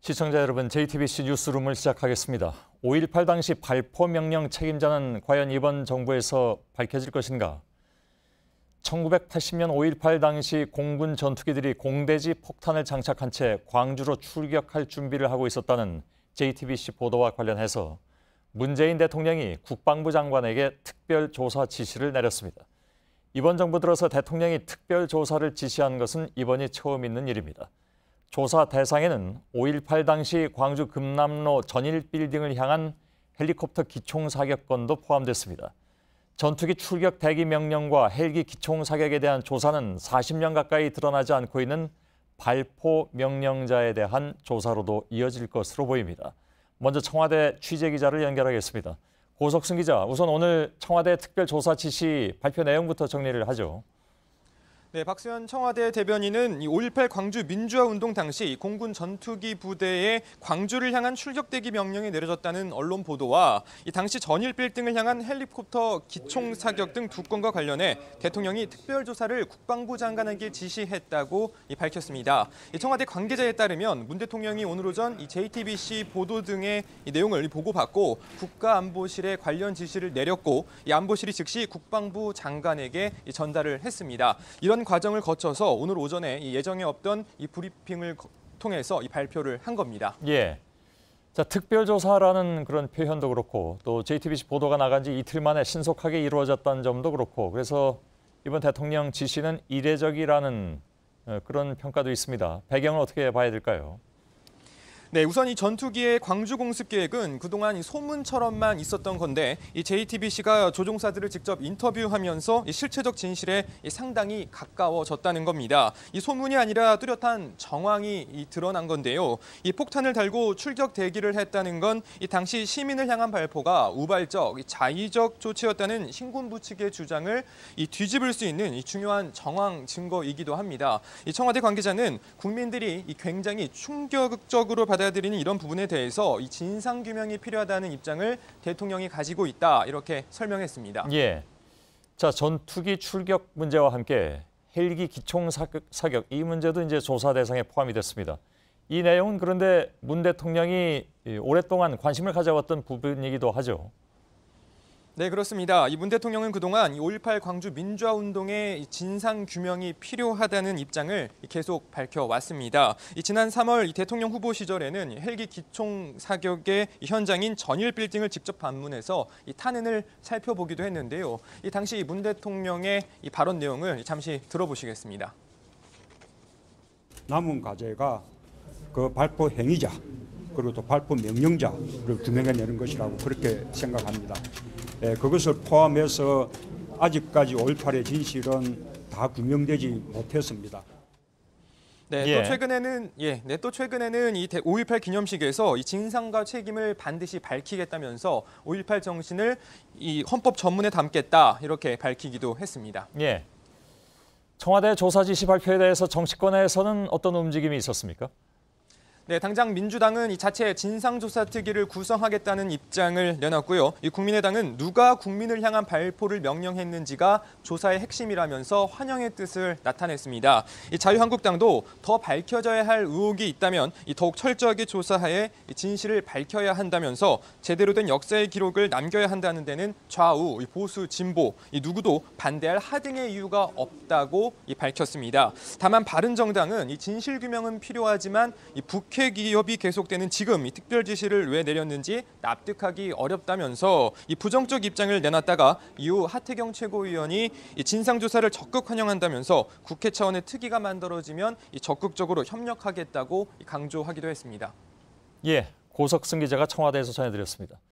시청자 여러분, JTBC 뉴스룸을 시작하겠습니다. 5.18 당시 발포 명령 책임자는 과연 이번 정부에서 밝혀질 것인가? 1980년 5.18 당시 공군 전투기들이 공대지 폭탄을 장착한 채 광주로 출격할 준비를 하고 있었다는 JTBC 보도와 관련해서 문재인 대통령이 국방부 장관에게 특별조사 지시를 내렸습니다. 이번 정부 들어서 대통령이 특별조사를 지시한 것은 이번이 처음 있는 일입니다. 조사 대상에는 5.18 당시 광주 금남로 전일빌딩을 향한 헬리콥터 기총 사격건도 포함됐습니다. 전투기 출격 대기 명령과 헬기 기총 사격에 대한 조사는 40년 가까이 드러나지 않고 있는 발포 명령자에 대한 조사로도 이어질 것으로 보입니다. 먼저 청와대 취재기자를 연결하겠습니다. 고석승 기자, 우선 오늘 청와대 특별조사 지시 발표 내용부터 정리를 하죠. 네, 박수현 청와대 대변인은 5.18 광주 민주화 운동 당시 공군 전투기 부대에 광주를 향한 출격 대기 명령이 내려졌다는 언론 보도와 이 당시 전일 빌딩을 향한 헬리콥터 기총 사격 등 두 건과 관련해 대통령이 특별조사를 국방부 장관에게 지시했다고 밝혔습니다. 청와대 관계자에 따르면 문 대통령이 오늘 오전 JTBC 보도 등의 내용을 보고받고 국가안보실에 관련 지시를 내렸고 이 안보실이 즉시 국방부 장관에게 전달을 했습니다. 이런 과정을 거쳐서 오늘 오전에 예정에 없던 이 브리핑을 통해서 이 발표를 한 겁니다. 예. 자, 특별조사라는 그런 표현도 그렇고 또 JTBC 보도가 나간 지 이틀 만에 신속하게 이루어졌다는 점도 그렇고 그래서 이번 대통령 지시는 이례적이라는 그런 평가도 있습니다. 배경을 어떻게 봐야 될까요? 네, 우선 이 전투기의 광주 공습 계획은 그동안 이 소문처럼만 있었던 건데 이 JTBC가 조종사들을 직접 인터뷰하면서 이 실체적 진실에 상당히 가까워졌다는 겁니다. 이 소문이 아니라 뚜렷한 정황이 드러난 건데요. 이 폭탄을 달고 출격 대기를 했다는 건 이 당시 시민을 향한 발포가 우발적, 자의적 조치였다는 신군부 측의 주장을 뒤집을 수 있는 이 중요한 정황 증거이기도 합니다. 이 청와대 관계자는 국민들이 굉장히 충격적으로 받아들이는 이런 부분에 대해서 이 진상 규명이 필요하다는 입장을 대통령이 가지고 있다 이렇게 설명했습니다. 예. 자, 전투기 출격 문제와 함께 헬기 기총 사격 이 문제도 이제 조사 대상에 포함이 됐습니다. 이 내용은 그런데 문 대통령이 오랫동안 관심을 가져왔던 부분이기도 하죠. 네, 그렇습니다. 이 문 대통령은 그동안 5.18 광주 민주화 운동의 진상 규명이 필요하다는 입장을 계속 밝혀왔습니다. 지난 3월 대통령 후보 시절에는 헬기 기총 사격의 현장인 전일 빌딩을 직접 방문해서 탄흔을 살펴보기도 했는데요. 당시 문 대통령의 발언 내용을 잠시 들어보시겠습니다. 남은 과제가 그 발포 행위자 그리고 또 발포 명령자를 규명해내는 것이라고 그렇게 생각합니다. 그것을 포함해서 아직까지 5.18의 진실은 다 규명되지 못했습니다. 네, 예. 또 최근에는 이 5.18 기념식에서 이 진상과 책임을 반드시 밝히겠다면서 5.18 정신을 이 헌법 전문에 담겠다 이렇게 밝히기도 했습니다. 예. 청와대 조사 지시 발표에 대해서 정치권에서는 어떤 움직임이 있었습니까? 네, 당장 민주당은 이 자체 진상조사특위를 구성하겠다는 입장을 내놨고요. 이 국민의당은 누가 국민을 향한 발포를 명령했는지가 조사의 핵심이라면서 환영의 뜻을 나타냈습니다. 이 자유한국당도 더 밝혀져야 할 의혹이 있다면 더욱 철저하게 조사하에 진실을 밝혀야 한다면서 제대로 된 역사의 기록을 남겨야 한다는 데는 좌우, 보수, 진보 누구도 반대할 하등의 이유가 없다고 밝혔습니다. 다만 바른정당은 이 진실규명은 필요하지만 북핵 기업이 계속되는 지금 이 특별 지시를 왜 내렸는지 납득하기 어렵다면서 이 부정적 입장을 내놨다가 이후 하태경 최고위원이 이 진상조사를 적극 환영한다면서 국회 차원의 특위가 만들어지면 적극적으로 협력하겠다고 강조하기도 했습니다. 예, 고석승 기자가 청와대에서 전해드렸습니다.